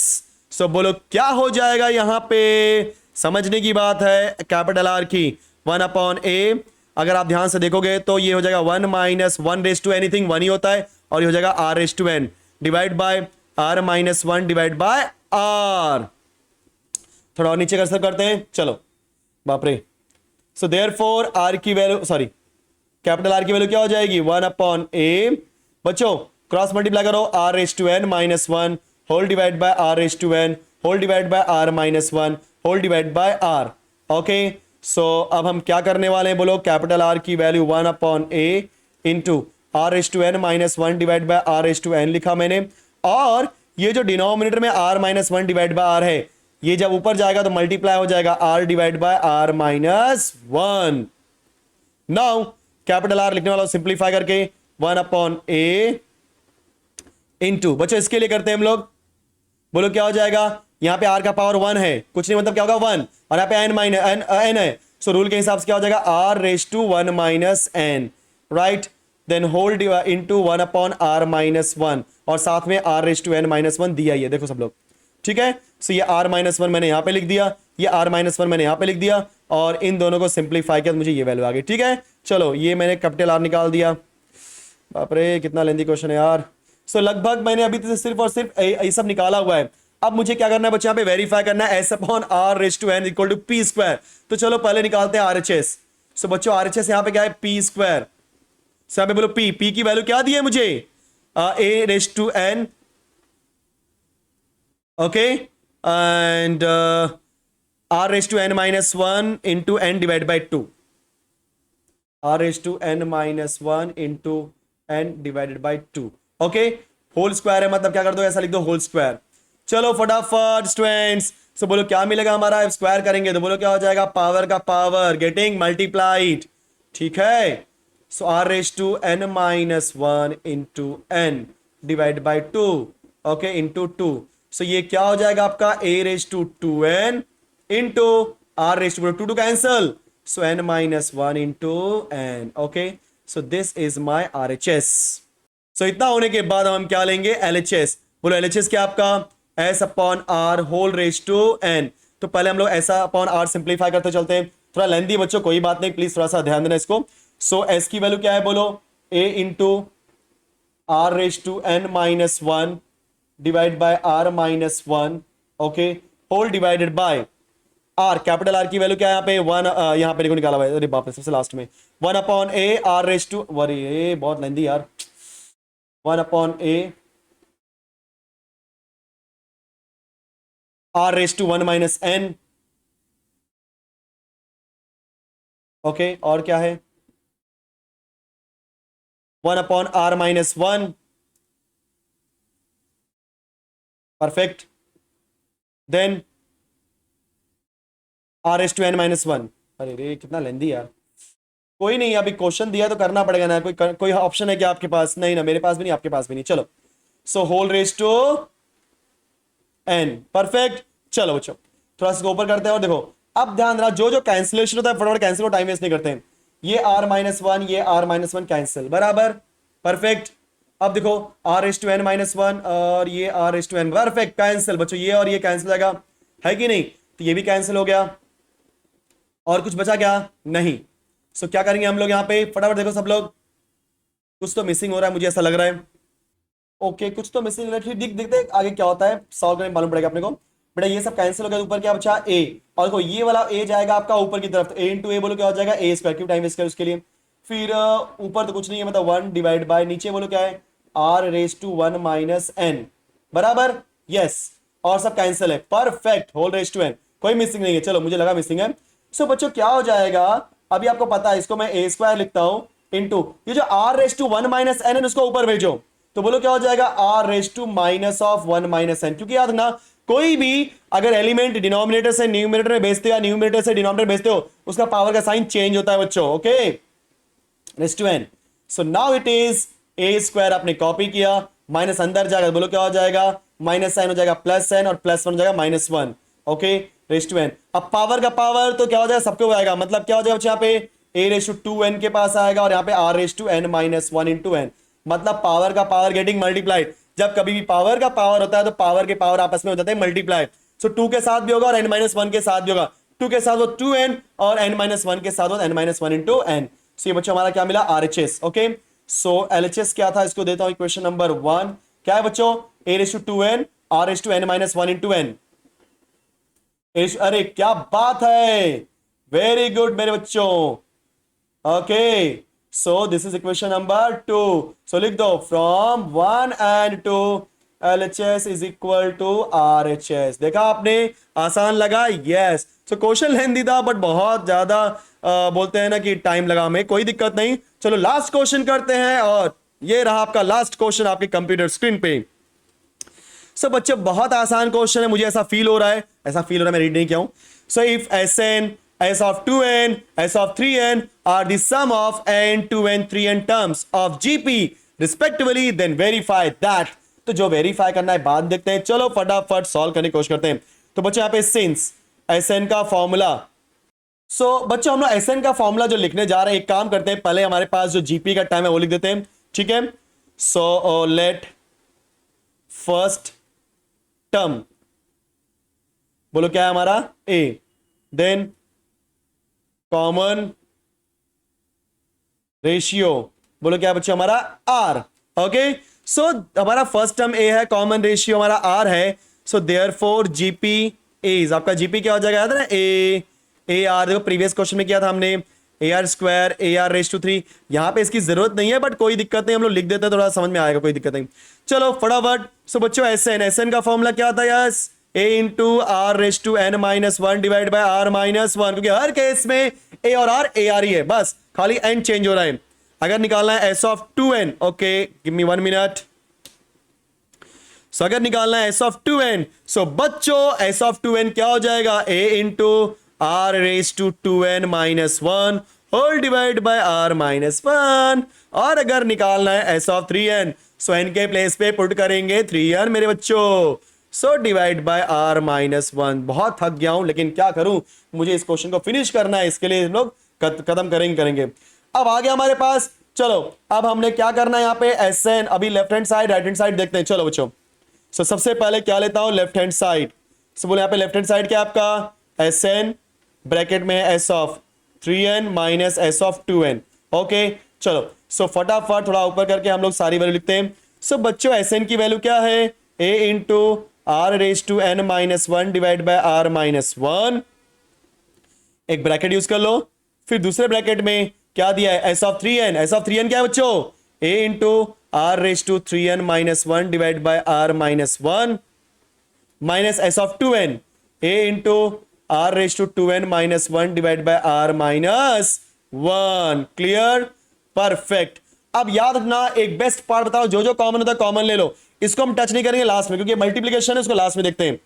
So बोलो क्या हो जाएगा, यहां पे समझने की बात है कैपिटल आर की, 1 अपॉन ए। अगर आप ध्यान से देखोगे तो ये हो जाएगा 1 माइनस 1 रेज टू एनीथिंग 1 ही होता है, और ये हो जाएगा r raise to n divide by are minus 1 divide by r. थोड़ा और नीचे कर्सर करते हैं, चलो, बाप रे। सो देयरफॉर आर की वैल्यू, सॉरी कैपिटल आर की वैल्यू क्या हो जाएगी, 1 अपॉन ए। बच्चों क्रॉस मल्टीप्लाई करो, r raise to N minus 1 whole divide by are raise to N whole divide by are minus 1 whole divide by R. Okay, so अब हम क्या करने वाले हैं, बोलो कैपिटल आर की value 1 upon A into are raise to N minus 1 divide by are raise to N लिखा मैंने, और ये जो डिनोमिनेटर में R minus 1 divide by R है, ये जब ऊपर जाएगा तो मल्टीप्लाई हो जाएगा R divide by are minus 1। Now capital R लिखने वाला सिंप्लीफाई करके 1 अपॉन ए इंटू, बच्चों इसके लिए करते हैं हम लोग, बोलो क्या हो जाएगा, यहां पे आर का पावर 1 है, कुछ नहीं मतलब क्या होगा 1, और यहां पे एन माइनस एन है। सो रूल के हिसाब से क्या हो जाएगा, r raise to 1 minus n, right, then whole into 1 upon r minus 1, और साथ में r raise to N minus 1 दिया ही है, देखो सब लोग। ठीक है, सो ये r माइनस 1 मैंने यहां पे लिख दिया, ये r माइनस 1 मैंने यहां पे लिख दिया, और इन दोनों को सिंप्लीफाई किया तो मुझे ये वैल्यू आ गई। ठीक है, चलो ये मैंने कैपिटल आर निकाल दिया। बाप रे कितना लेंदी क्वेश्चन है यार। सो लगभग मैंने अभी तो सिर्फ और सिर्फ ये सब निकाला हुआ है। अब मुझे क्या करना है बच्चे, यहाँ पे वेरीफाई करना है s upon r raise to n equal to p square. तो चलो पहले निकालते हैं आरएचएस। सो बच्चों आरएचएस यहाँ पे क्या है, पी स्क्वायर। सो यहाँ पे बोलो पी की वैल्यू क्या दी है मुझे, A raise to N, okay, and r raised to n minus 1 into n divided by 2, r raised to n minus 1 into n divided by 2, okay, whole square है मतलब क्या कर दो, ऐसा लिख दो होल स्क्वायर। चलो फटाफट स्टूडेंट्स, सो बोलो क्या मिलेगा हमारा, स्क्वायर करेंगे तो बोलो क्या हो जाएगा, पावर का पावर गेटिंग मल्टीप्लाइड। ठीक है, सो r raised to n minus 1 into n divided by 2, okay, into 2। So ये क्या हो जाएगा आपका, a raise to 2n into r raise to 2 cancel, so n minus 1 into n, okay, so this is my RHS। सो इतना होने के बाद हम क्या लेंगे, LHS। बोलो LHS क्या आपका, s upon r whole raise to n। तो पहले हम लोग ऐसा अपॉन r सिंप्लीफाई करते चलते हैं, थोड़ा लेंदी बच्चों, कोई बात नहीं, प्लीज थोड़ा सा ध्यान देना इसको। सो एस की वैल्यू क्या है बोलो, A into are raise to N minus one divide by are minus one, okay, whole divided by R, capital are की वैल्यू क्या है यहाँ पे वन, यहाँ पे देखो निकाला हुआ है, अरे बाप रे सबसे लास्ट में, one upon a r raise to, अरे ये बहुत लेंदी यार, one upon a r raise to one minus n, okay, और क्या है, one upon r minus one, perfect, then r S to N minus one, अरे रे कितना लेंदी यार, कोई नहीं, अभी क्वेश्चन दिया तो करना पड़ेगा ना, कोई ऑप्शन है क्या आपके पास, नहीं ना, मेरे पास भी नहीं, आपके पास भी नहीं, चलो, so whole raise to n, perfect, चलो बच्चों थोड़ा सा ऊपर करते हैं, और देखो अब ध्यान देना, जो जो कैंसिलेशन होता है फटाफट कैंसिल हो, टाइम वेस्ट नहीं करते हैं, ये आर माइनस वन, ये आर माइनस वन कैंसिल, बराबर, परफेक्ट, अब देखो r S to N minus one और ये r S to n, perfect, cancel बच्चों, ये और ये कैंसिल हो जाएगा, है कि नहीं, तो ये भी कैंसिल हो गया, और कुछ बचा क्या, नहीं, सो क्या करेंगे हम लोग यहाँ पे, फटाफट देखो सब लोग, कुछ तो मिसिंग हो रहा है मुझे ऐसा लग रहा है, ओके कुछ तो मिसिंग हो रहा है, ठीक देखते हैं आगे क्या होता है, सॉल्व करने मालूम पड़ेगा अपने को, बेटा ये सब कैंसिल हो गया, ऊपर क्या बचा ए, और देखो ये वाला ए जाएगा आपका ऊपर की तरफ, ए इंटू ए बोलो क्या हो जाएगा, ए स्क्वायर, क्यों टाइम वेस्ट कर उसके लिए, फिर ऊपर तो कुछ नहीं है, मतलब वन डिवाइड बाय, नीचे बोलो क्या है, r raise to one minus n, बराबर, यस, और सब कैंसिल है, perfect, whole raise to n, कोई मिसिंग नहीं है, चलो मुझे लगा मिसिंग है, सो बच्चों क्या हो जाएगा, अभी आपको पता है, इसको मैं ए स्क्वायर लिखता हूं इंटू ये जो r raise to one minus n है उसको ऊपर भेजो, तो बोलो क्या हो जाएगा, r raise to minus of one minus n, क्योंकि याद रखना कोई भी अगर एलिमेंट डिनोमिनेटर से न्यूमरेटर में भेजते हो या न्यूमरेटर से डिनोमिनेटर भेजते हो, उसका पावर का साइन चेंज होता है बच्चों, okay, raise to N, so now it is a square, आपने कॉपी किया, माइनस अंदर जाएगा, बोलो क्या हो जाएगा, माइनस साइन हो जाएगा प्लस एन, और प्लस वन हो जाएगा minus one, okay, raise to n, अब पावर का पावर तो क्या हो जाएगा, सबको आएगा, मतलब क्या हो जाएगा यहाँ पे a raise to two n के पास आएगा, और यहाँ पे r raise to N minus one into n, मतलब पावर का पावर गेटिंग मल्टीप्लाइड, जब कभी भी पावर का पावर होता है तो पावर के पावर आपस में हो जाते हैं मल्टीप्लाई, सो टू के साथ भी होगा और एन माइनस वन के साथ भी होगा, टू के साथ वो टू एन और एन माइनस वन के साथ वो N minus one into N, so ये बच्चों हमारा क्या मिला, R H S, okay, so L H S क्या था, इसको देता हूं इक्वेशन नंबर वन, क्या है बच्चों, A raise to two N R raise to N minus one into N, अरे क्या बात है, वेरी गुड मेरे बच्चों, okay, so this is equation number 2, so लिख दो from 1 and 2 LHS is equal to RHS, देखा आपने, आसान लगा, yes, so क्वेश्चन लेंदी था बट बहुत ज्यादा बोलते हैं ना कि टाइम लगा, हमें कोई दिक्कत नहीं, चलो लास्ट क्वेश्चन करते हैं, और ये रहा आपका लास्ट क्वेश्चन आपके कंप्यूटर स्क्रीन पे, सो बच्चे बहुत आसान क्वेश्चन है, मुझे ऐसा फील हो रहा है, मैं रीड नहीं किया हूं, so if Sn S of 2n, S of 3n are the sum of n, 2n, 3n terms of GP respectively, then verify that, तो जो वेरीफाई करना है बाद देखते हैं, चलो फटाफट सॉल्व करने की कोशिश करते हैं, तो बच्चों यहाँ पे सिंस Sn का फॉर्मूला, सो बच्चों हम लोग Sn का फॉर्मूला जो लिखने जा रहे हैं, एक काम करते हैं, पहले हमारे पास जो GP का टाइम है वो लिख देते हैं, ठीक है, सो लेट फर्स्ट टर्म बोलो क्या है हमारा A, देन कॉमन रेशियो बोलो क्या बच्चों हमारा आर, ओके, सो हमारा फर्स्ट टर्म ए है, कॉमन रेशियो हमारा आर है, सो देयरफॉर जीपी इज, आपका जीपी क्या हो जाएगा, याद है ना, ए आर, देखो प्रीवियस क्वेश्चन में किया था हमने, a are square a r raise to three, यहां पे इसकी जरूरत नहीं है बट कोई दिक्कत नहीं, हम लोग लिख देते हैं, थोड़ा समझ में आएगा, कोई दिक्कत नहीं, चलो फटाफट, सो बच्चों एस एन का फॉर्मूला क्या था, yes a into are raise to N minus one divide by are minus one, क्योंकि हर केस में ए और आर ए आर ही है, बस खाली एन चेंज हो रहा है, अगर निकालना है S of two N, okay give me 1 minute, so अगर निकालना है S of two N, so बच्चों एस ऑफ टू एन क्या हो जाएगा, A into are raise to two N minus one whole divide by are minus one, और अगर निकालना है S of three N, so N के प्लेस पे पुट करेंगे थ्री एन मेरे बच्चों, so divide by are minus one, बहुत थक गया हूं लेकिन क्या करूं, मुझे इस क्वेश्चन को फिनिश करना है, इसके लिए हम लोग कदम करेंगे, अब आ गया हमारे पास, चलो अब हमने क्या करना है यहाँ पे एस एन, अभी left hand side right hand side देखते हैं, चलो बच्चों, सबसे पहले क्या लेता हूं, लेफ्ट हैंड साइड, सो बोले यहाँ पे लेफ्ट हैंड साइड क्या आपका एस एन ब्रैकेट में है s of 3n minus s of 2n। Okay चलो, सो फटाफट थोड़ा ऊपर करके हम लोग सारी वैल्यू लिखते हैं। सो बच्चों Sn की वैल्यू क्या है, a into are raise to n minus one divide by are minus one. एक ब्रैकेट यूज कर लो, फिर दूसरे ब्रैकेट में क्या दिया है, s of 3n। s of 3n क्या है बच्चों, a into are raise to 3n minus one divide by are minus one minus s of 2n, a into are raise to 2n minus one divide by are minus one. Clear, perfect. अब याद रखना, एक best part बताओ, जो जो common होता है common ले लो, इसको हम टच नहीं करेंगे लास्ट में क्योंकि मल्टीप्लीकेशन है, उसको लास्ट में देखते हैं।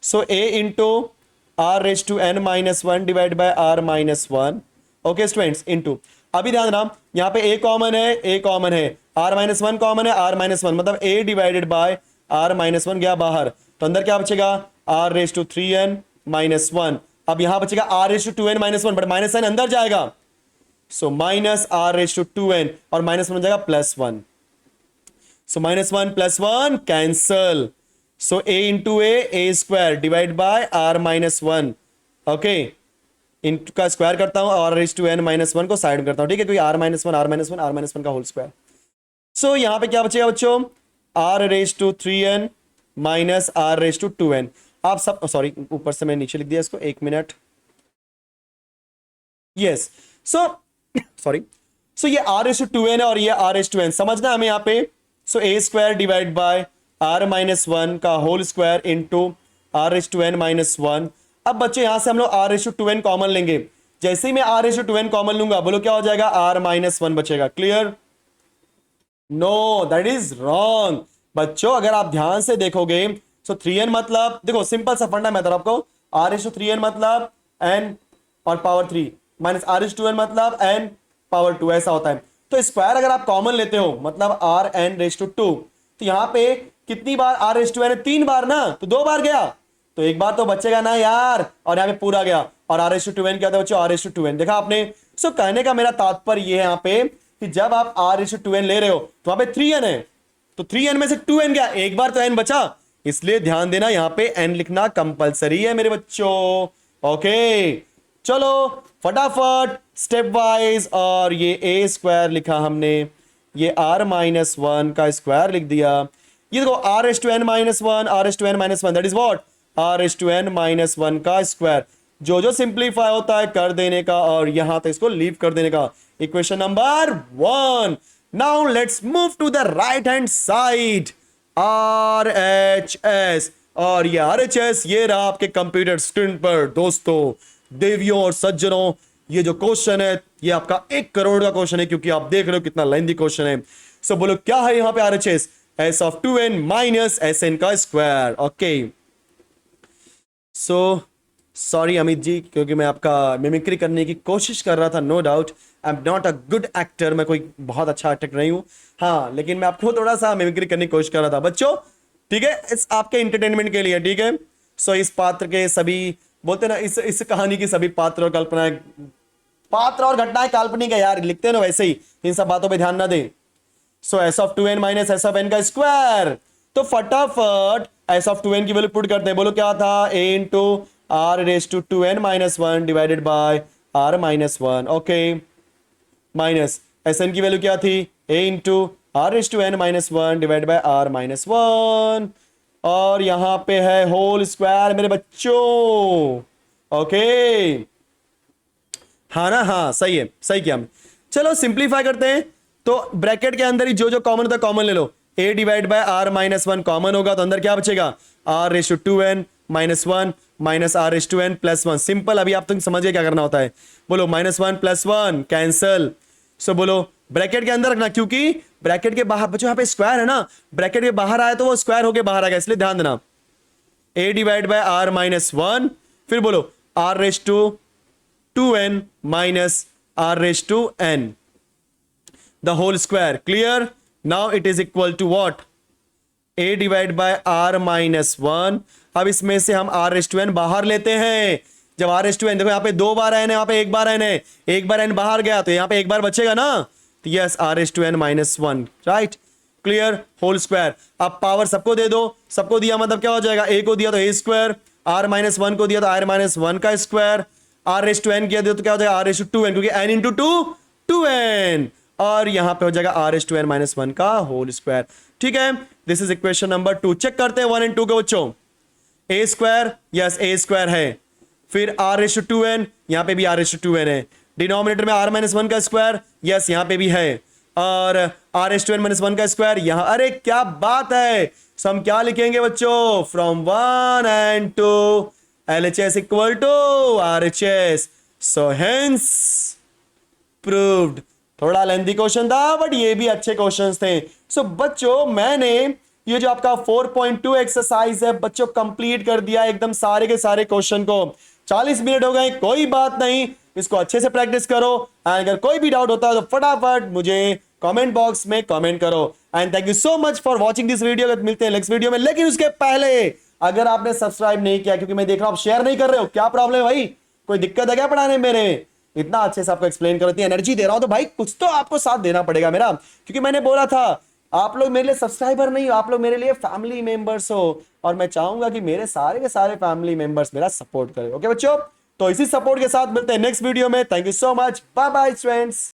So a into are raise to n minus one divide by are minus one. Okay students, into, अभी ध्यान रखना यहाँ पे a कॉमन है, a कॉमन है, r माइनस वन कॉमन है, r माइनस वन, मतलब a divided by r minus one गया बाहर, तो अंदर क्या बचेगा, r raise to 3n minus one. अब यहां बचेगा r raise to 2n minus one, but minus sign अंदर जाएगा, so minus r raise to 2n और माइनस वन हो जाएगा plus one. So minus one plus one cancel, so a into a square divide by r minus one. Okay, into का square करता हूं और raise to n minus one को side में करता हूं, ठीक है, क्योंकि r minus one, r minus one, r minus one का होल स्क्वायर। सो यहां पे क्या बचेगा बच्चों, r raise to 3n minus r raise to 2n। आप सब, सॉरी ऊपर से मैं नीचे लिख दिया इसको, एक मिनट, यस। सो सॉरी, सो ये r रेज टू 2n है और ये r रेज टू n, समझना हमें यहाँ पे। So a square divide by r minus one का whole square into r raise to n minus one. अब बच्चे यहां से हम लोग r raise to 2n common लेंगे, जैसे ही मैं r raise to 2n common लूंगा, बोलो क्या हो जाएगा, r माइनस वन बचेगा। Clear, know that is wrong बच्चों, अगर आप ध्यान से देखोगे सो 3n मतलब, देखो सिंपल सा फंडा मेथड आपको, r रेज टू 3n मतलब n और power 3 minus r raise to 2n मतलब n पावर 2, ऐसा होता है। तो स्क्वायर अगर आप कॉमन लेते हो मतलब r n रेज टू 2, तो यहां पे कितनी बार r रेज टू n है, 3 बार ना, तो 2 बार गया, तो एक बार तो बचेगा ना यार, और यहाँ पे पूरा गया, और r रेज टू 2n क्या था बच्चों, r रेज टू 2n। देखा आपने। सो कहने का मेरा तात्पर्य ये है यहाँ पे कि जब आप r रेज टू 2n ले रहे हो तो वहां पे 3n है, तो 3n में से 2n गया, एक बार तो n बचा, इसलिए ध्यान देना यहाँ पे n लिखना कंपलसरी है मेरे बच्चों। ओके चलो फटाफट स्टेप वाइज, और ये a स्क्वायर लिखा हमने, ये r माइनस वन का स्क्वायर लिख दिया, ये देखो r raise to n minus one, r raise to n minus one, that is what, r raise to n minus one का स्क्वायर। जो जो सिंप्लीफाई होता है कर देने का, और यहां तक इसको लीव कर देने का। Equation number 1। Now let's move to the right hand side, RHS, और ये RHS ये रहा आपके कंप्यूटर स्क्रीन पर। दोस्तों, देवियों और सज्जनों, ये जो क्वेश्चन है ये आपका 1 करोड़ का क्वेश्चन है, क्योंकि आप देख रहे हो कितना लेंथी क्वेश्चन है। सो बोलो क्या है यहां पे RHS, s of 2n minus sn का square. Okay, so sorry Amit ji, क्योंकि मैं आपका मिमिक्री करने की कोशिश कर रहा था, no doubt I am not a good actor, मैं कोई बहुत अच्छा एक्टर नहीं हूं, हाँ, लेकिन मैं आपको थोड़ा सा मिमिक्री करने की कोशिश कर रहा था बच्चों, ठीक है, इस आपके इंटरटेनमेंट के लिए, ठीक है। सो इस पात्र के सभी, बोलते ना इस कहानी की सभी पात्र और कल्पनाएं, पात्र और घटनाएं काल्पनिक है यार, लिखते हैं ना वैसे ही, इन सब बातों पे ध्यान ना दें। सो s of 2n minus s of n का स्क्वायर, तो फटाफट s ऑफ 2n की वैल्यू पुट करते हैं, बोलो क्या था, a into r raise to 2n minus one divided by r minus one. Okay, minus sn की वैल्यू क्या थी, a into r raise to n minus one divide by r minus one, और यहां पे है होल स्क्वायर मेरे बच्चों। Okay, हाँ ना, हाँ सही है, सही किया हमने। चलो सिंप्लीफाई करते हैं, तो ब्रैकेट के अंदर ही जो जो कॉमन होता है कॉमन ले लो, a divide by r minus one common होगा, तो अंदर क्या बचेगा, r raise to 2n minus one minus r raise to n plus one. Simple, अभी आप तुम समझिए क्या करना होता है, बोलो minus one plus one cancel. So बोलो ब्रैकेट के अंदर रखना, क्योंकि ब्रैकेट के बाहर बच्चों यहाँ पे स्क्वायर है ना, ब्रैकेट के बाहर आए तो वो स्क्वायर होके बाहर आ गया, इसलिए ध्यान देना, a divide by r minus one, फिर बोलो r raise to 2n minus r raise to n the whole square। clear, now it is equal to what, a divide by r minus one. अब इसमें से हम r raise to n बाहर लेते हैं, जब r रेज टू n, देखो यहाँ पे 2 बार n है, यहाँ पे 1 बार n है, 1 बार n बाहर गया तो यहाँ पे 1 बार बचेगा ना, तो yes r raise to n minus one, right. Clear, whole square. अब पावर सबको दे दो, सबको दिया मतलब क्या हो जाएगा, a को दिया तो a square, r minus one को दिया तो r माइनस वन का square, r raise to n किया दे तो क्या हो जाएगा r रेस टू 2n, क्योंकि n इंटू 2 2n, और यहां पे हो जाएगा r raise to n minus 1 का होल स्क्वायर। ठीक है, this is equation number 2। Check करते हैं 1 एंड 2 के बच्चों। A square, yes a square है, फिर r रेस टू 2n, यहां पे भी r रेस टू 2n है, डिनोमिनेटर में r माइनस 1 का स्क्वायर, यस यहां पे भी है, और r raise to n minus 1 का स्क्वायर यहां। अरे क्या बात है, सो हम क्या लिखेंगे बच्चों, from 1 and 2 LHS equal to RHS, so hence proved. थोड़ा लेंथी क्वेश्चन था बट ये भी अच्छे क्वेश्चंस थे। सो बच्चों मैंने ये जो आपका 4.2 एक्सरसाइज है बच्चों कंप्लीट कर दिया एकदम सारे के सारे क्वेश्चन को। 40 मिनट हो गए, कोई बात नहीं, इसको अच्छे से प्रैक्टिस करो। एंड अगर कोई भी डाउट होता है तो फटाफट मुझे कमेंट बॉक्स में कमेंट करो। And thank you so much for watching this video. मिलते हैं नेक्स्ट वीडियो में, लेकिन उसके पहले अगर आपने सब्सक्राइब नहीं किया, क्योंकि मैं देख रहा हूं आप शेयर नहीं कर रहे हो, क्या प्रॉब्लम है भाई, कोई दिक्कत है क्या पढ़ाने में? मेरे इतना अच्छे से आपको एक्सप्लेन करती है, एनर्जी दे रहा हूं तो भाई कुछ तो आपको साथ देना पड़ेगा मेरा, क्योंकि मैंने बोला था आप लोग मेरे लिए सब्सक्राइबर नहीं हो, आप लोग मेरे लिए फैमिली मेंबर्स हो, और मैं चाहूंगा कि मेरे सारे के सारे फैमिली मेंबर्स मेरा सपोर्ट करें। ओके बच्चों, तो इसी सपोर्ट के साथ मिलते हैं नेक्स्ट वीडियो में। Thank you so much, bye bye friends.